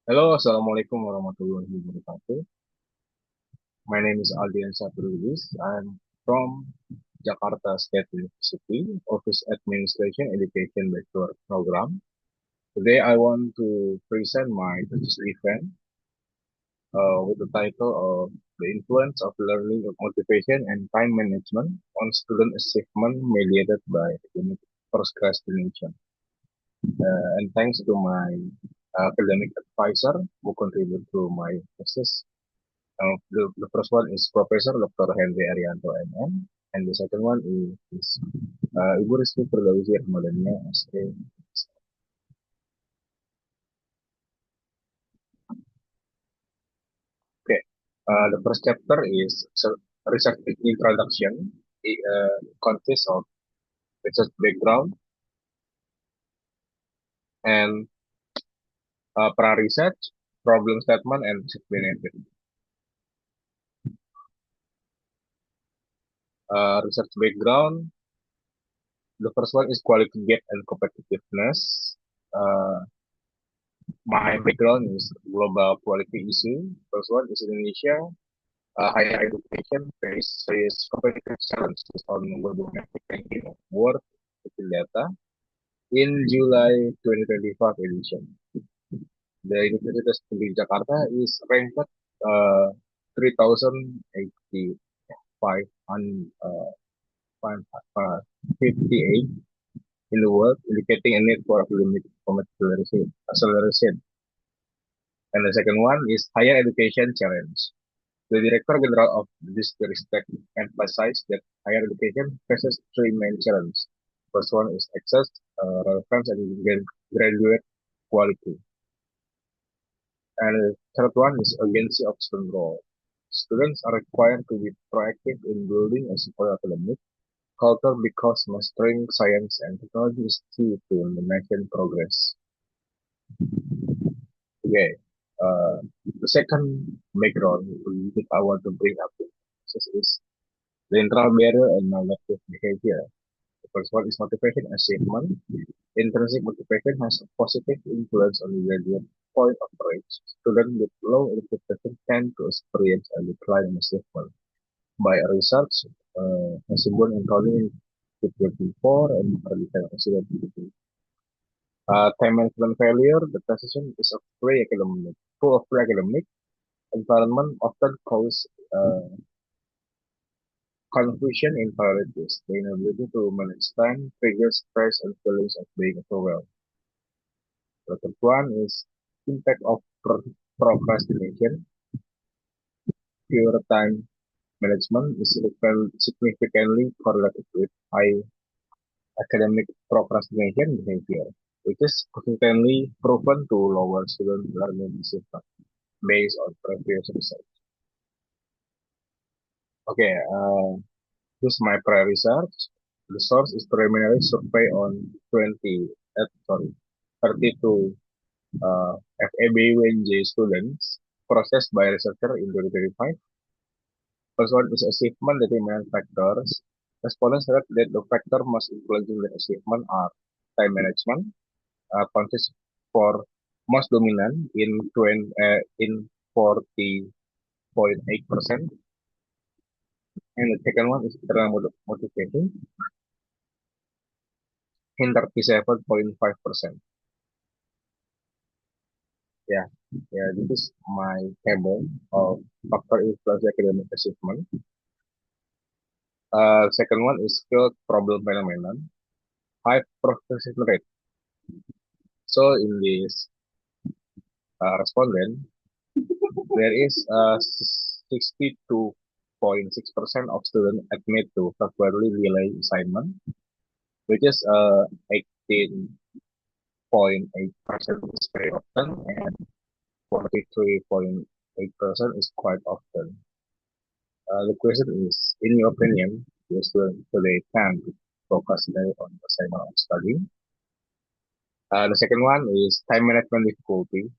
Halo, Assalamualaikum warahmatullahi wabarakatuh. My name is Aldrian Syafril Lubis. I'm from Jakarta State University, Office Administration Education Bachelor Program. Today I want to present my thesis event with the title of The Influence of Learning Motivation and Time Management on Student Achievement Mediated by Academic Procrastination. And thanks to my academic advisor who contributed to my thesis. The first one is Professor Dr. Henry Arianto MM, and the second one is Ibu Rizky Firdausi Ahmadania SE. Okay, the first chapter is research introduction. It consists of research background and pra-research, problem statement, and research benefit. Research background. The first one is quality gap and competitiveness. Uh, my background is global quality issue. First one is Indonesia. Higher education faces competitive challenges on global market ranking of world data in July 2025 edition. The University of Studi Jakarta is ranked 3085 on 58 in the world, indicating a need for academic acceleration. And the second one is higher education challenge. The Director General of this district emphasized that higher education faces three main challenges. First one is access, relevance, and graduate quality. And the third one is urgency of student role. Students are required to be proactive in building a supportive academic culture because mastering science and technology is key to the nation progress. Okay. Uh, the second background that I want to bring up is the internal barrier and maladaptive behavior. The first one is motivation achievement. Intrinsic motivation has a positive influence on the graduate point of reach. Students with low motivation tend to experience a decline in achievement. By research, Hasibuan and Colin in 2024 and early 2020. Time management failure, the transition is a pre-academic, full of pre-academic environment often cause confusion in priorities. The inability to manage time triggers stress and feelings of being overwhelmed. The third one is impact of procrastination. Pure time management is significantly correlated with high academic procrastination behavior, which is consistently proven to lower student learning achievement based on previous research. Okay, this is my prior research. The source is preliminary survey on 32 FABUNJ students processed by researcher in 2025. First one is achievement determinant factors. Respondents said that the factor most influencing the achievement are time management, consists for most dominant in 40.8%, and the second one is internal motivation in 37.5%. Yeah, yeah, this is my table of factor influence academic achievement. Second one is skill problem phenomenon, high proficiency rate. So in this respondent, there is 62.6% of students admit to frequently delay assignment, which is 18.8% is very often, and 43.8% is quite often. The question is, in your opinion, do students today can focus today on assignment or study? The second one is time management difficulty.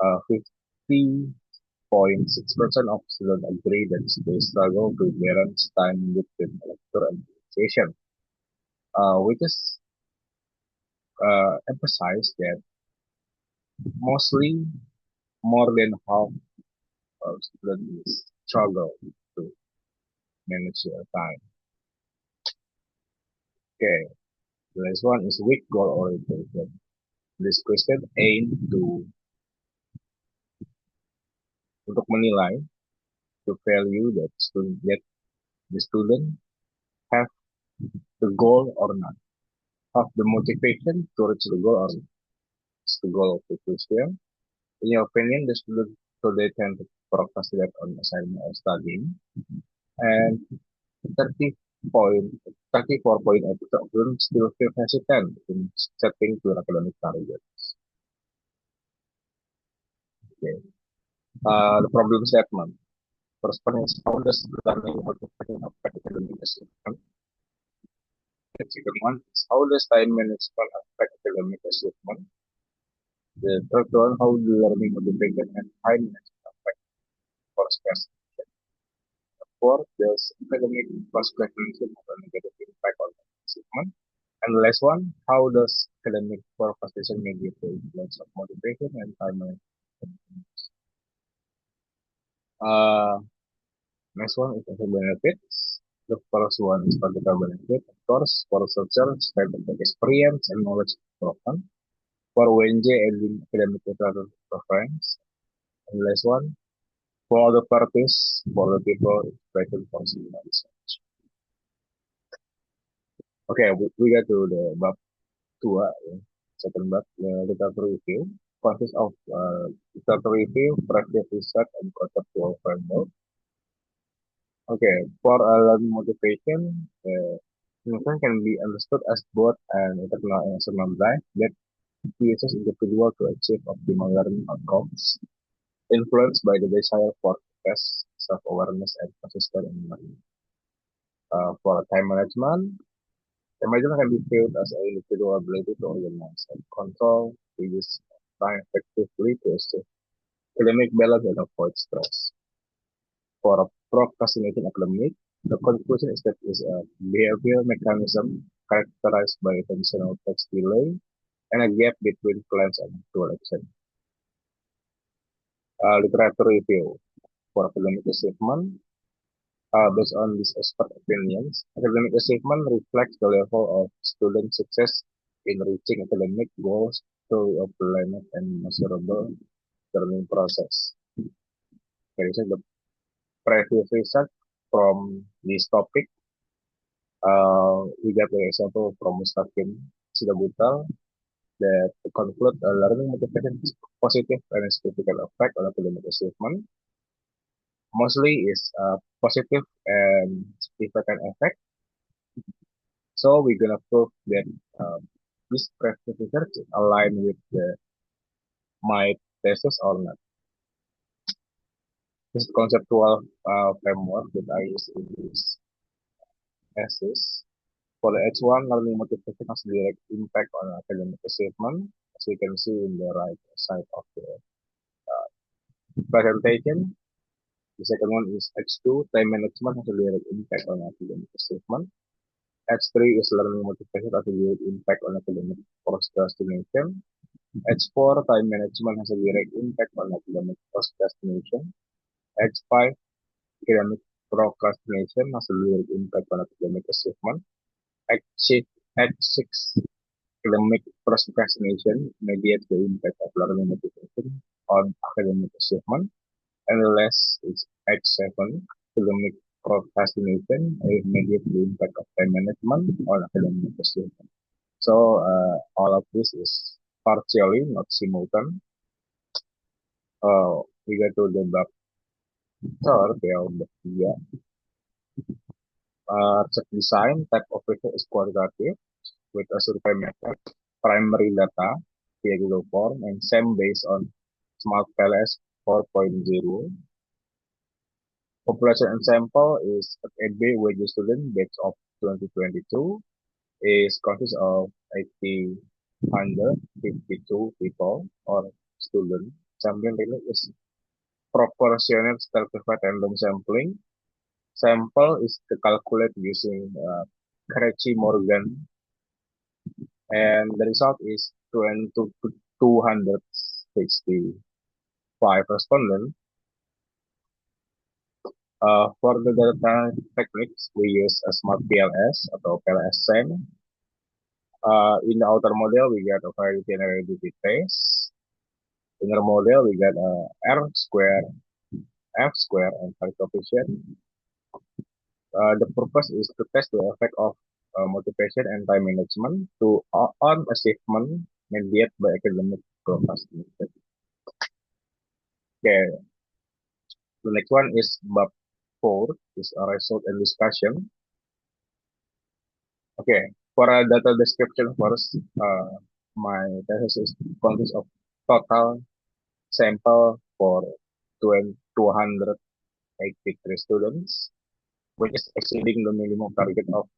50.6% of students agree that they struggle to balance time between lecture and session, which is emphasize that mostly more than half of students struggle to manage their time. Okay, the next one is weak goal orientation. This question aim to untuk menilai the value that the student have the goal or not, have the motivation to reach the goal or not. It's the goal of the question. In your opinion, the student today tend to procrastinate on assignment or studying, and 30 point, 34.8% of students still feel hesitant in setting to academic targets. Okay. The problem statement. First one is how does learning motivation affect academic achievement? The second one is how does time management affect academic achievement? The third one, how do learning motivation and time management affect for stress? Fourth, does academic procrastination have a negative impact on achievement? And the last one, how does academic procrastination mediate the influence of motivation and time management? Uh, Next one is also benefits. The first one is practical benefit. Of course, for researchers, scientific experience and knowledge program. For WNJ, adding academic preference. And the last one, for the parties, for the people, expected for similar research. Okay, we get to the bab 2, second bab, the literature review. Consists of literature review, practice research, and conceptual framework. Okay, for learning motivation, motivation can be understood as both an internal and external drive that uses individual to achieve optimal learning outcomes, influenced by the desire for success, self-awareness, and consistent in learning. For time management can be viewed as an individual ability to organize and control to use time effectively to achieve academic balance and avoid stress. For a procrastinating academic, the conclusion is that is a behavioral mechanism characterized by attentional text delay and a gap between plans and actual action. Literature review for academic achievement. Based on these expert opinions, academic achievement reflects the level of student success in reaching academic goals through a planned and measurable learning process. There is the previous research from this topic. We got the example from Mustaqim Sidabutal that conclude learning motivation is positive and significant effect on academic achievement. Mostly is positive and significant effect. So we're gonna prove that this previous research align with my thesis or not. This conceptual framework that I use in this thesis. For the H1, learning motivation has direct impact on academic achievement, as you can see in the right side of the presentation. The second one is H2, time management has a direct impact on academic achievement. H3 is learning motivation has a direct impact on academic procrastination. H4, time management has a direct impact on academic procrastination. H5, academic procrastination has a direct impact on academic achievement. H6, academic procrastination mediates the impact of learning motivation on academic achievement. And the last is H7, academic procrastination mediates the impact of time management on academic achievement. So all of this is partially, not simultaneous. We get to the bab third, yeah. Research design type of research is qualitative with a survey method, primary data via Google Form, and same based on Smart PLS 4.0. Population and sample is AB WG student batch of 2022 is consists of 852 people or student. Sampling rate is proportional stratified random sampling. Sample is calculated using Krejci-Morgan, and the result is 260. 5 respondents. For the data techniques, we use a smart PLS atau PLS SEM. In the outer model, we get a variety and heredity test. Inner model, we get a R square, F square, and phi coefficient. The purpose is to test the effect of motivation and time management to on achievement mediated by academic procrastination. Okay, the next one is bab 4, is a result and discussion. Okay, for a data description first, my thesis is consists of total sample for 283 students, which is exceeding the minimum target of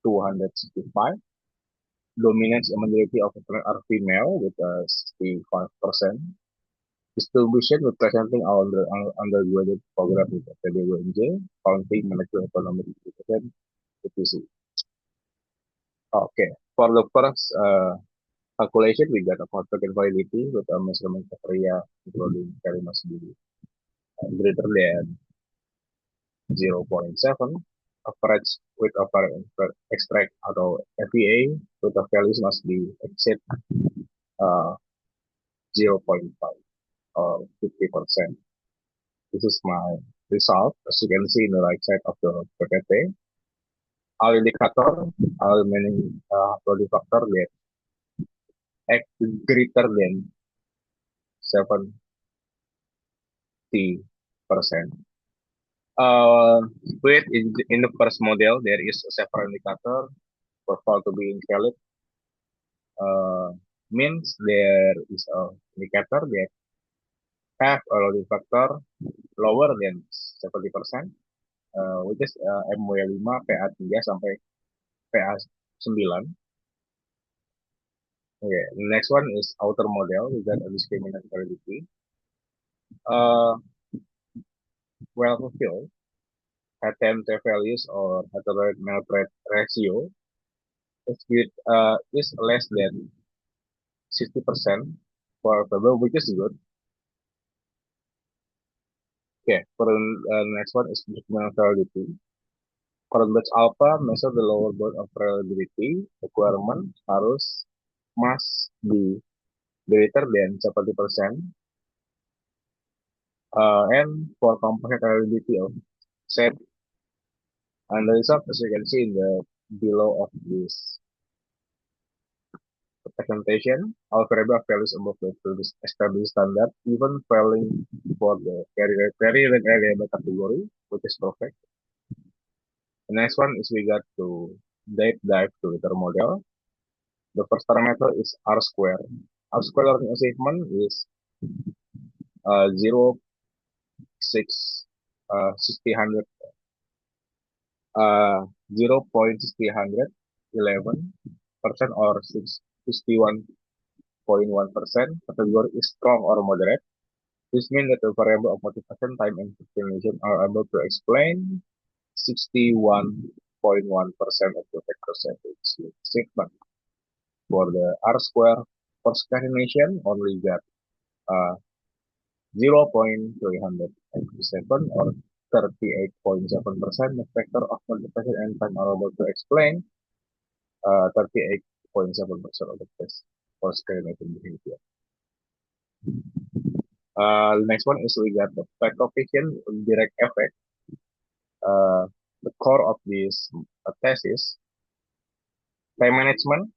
265. Dominance and majority of students are female with 65%. Distribution representing our undergraduate program with PDWNJ, Accounting, Management, Economic Education, etc. Okay, for the first calculation, we got a token validity with a measurement criteria including carry must be greater than 0.7. Average with average extract atau FEA with the values must be exceed uh, 0.5 or 50%. This is my result. As you can see in the right side of the PPT, all indicator, all meaning value factor that act greater than 70%. With in the first model, there is several indicator for fall to be invalid. Means there is a indicator that have a loading factor lower than 70%, which is MW5, PA3 sampai PA9. Okay, next one is outer model. We got a discriminant validity. Well fulfilled, attempt values or heteroid male ratio is less than 60% for verbal, which is good. Okay, for the next one is discriminant validity. For batch alpha, measure the lower bound of reliability requirement must be greater than 70%. And for composite reliability of set, and the result as you can see in the below of this presentation, all variable values above the established standard, even failing for the very reliable category, which is perfect. The next one is we got to dive to the model. The first parameter is R square. R square learning achievement is 0, 6, 60, 0.6011% or 61.1%. Category is strong or moderate. This means that the variable of motivation, time, and determination are able to explain 61.1% of the percentage achievement. For the R square procrastination only got 0.307 or 38.7%. The factor of motivation and time are able to explain 38.7% of the test for screening behavior. Next one is we got the back coefficient direct effect. The core of this test is time management,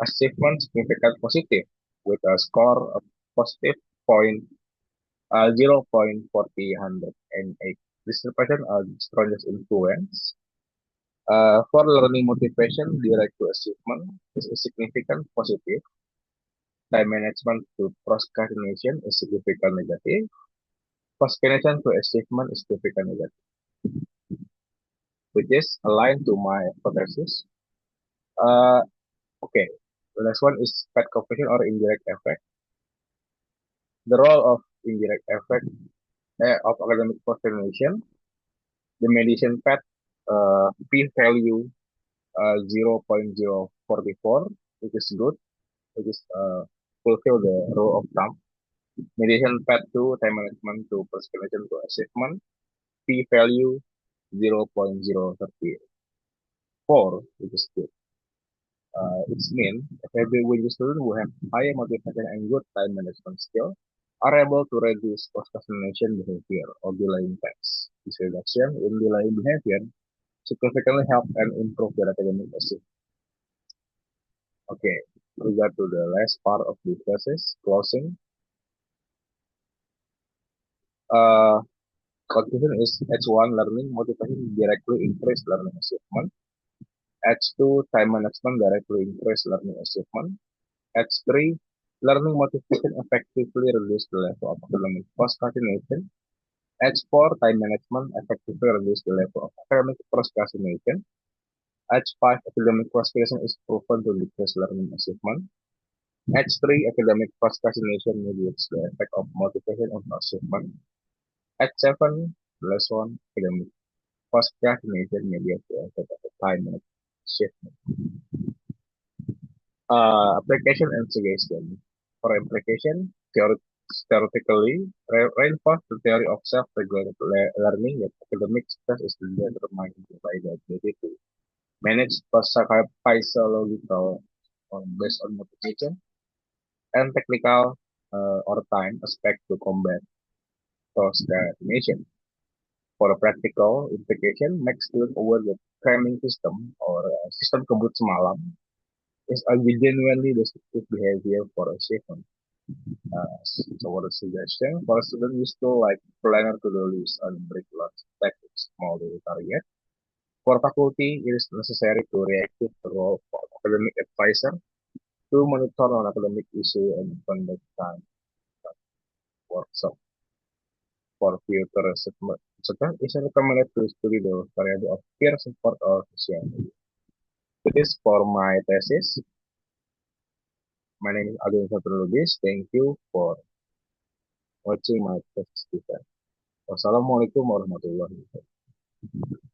achievement significant positive with a score of positive 0.4008. This represents a strongest influence. For learning motivation direct to achievement is a significant positive. Time management to procrastination is significant negative. Procrastination to achievement is significant negative, which is aligned to my hypothesis. Okay, the next one is pet coefficient or indirect effect. The role of indirect effect of academic procrastination. The median pet p-value 0.044, which is good, which is fulfill the rule of thumb. Mediation path to time management to prescription to achievement. P-value 0.034, which is good. It's mean every winning student who have higher motivation and good time management skill are able to reduce procrastination behavior or delaying tasks. This reduction in delaying behavior significantly help and improve their academic achievement. Okay, we got to the last part of the process, closing. Uh, Conclusion is H1 learning motivation directly increase learning achievement. H2 time management directly increase learning achievement. H3 learning motivation effectively reduce the level of academic procrastination. H4 time management effectively reduce the level of academic procrastination. H5 academic procrastination is proven to decrease learning achievement. H3 academic procrastination mediates the effect of motivation on achievement. H7 lesson academic procrastination mediates the effect of time management achievement. Application and suggestion. For application, theoretically, reinforce the theory of self-regulated learning that academic success is determined by the ability to manage physiological based on motivation and technical or time aspect to combat procrastination. For a practical implication, make students aware that cramming system or system kebut semalam is a genuinely destructive behavior for achievement. So what a suggestion for a student used to like planner to do list and break large tactics small daily target. For faculty, it is necessary to reactive the role for academic advisor to monitor on academic issue and conduct time workshop. For future assessment, is recommended to study the variable of peer support or social media. It is for my thesis. My name is Syafril Lubis. Thank you for watching my thesis. Wassalamualaikum warahmatullahi wabarakatuh.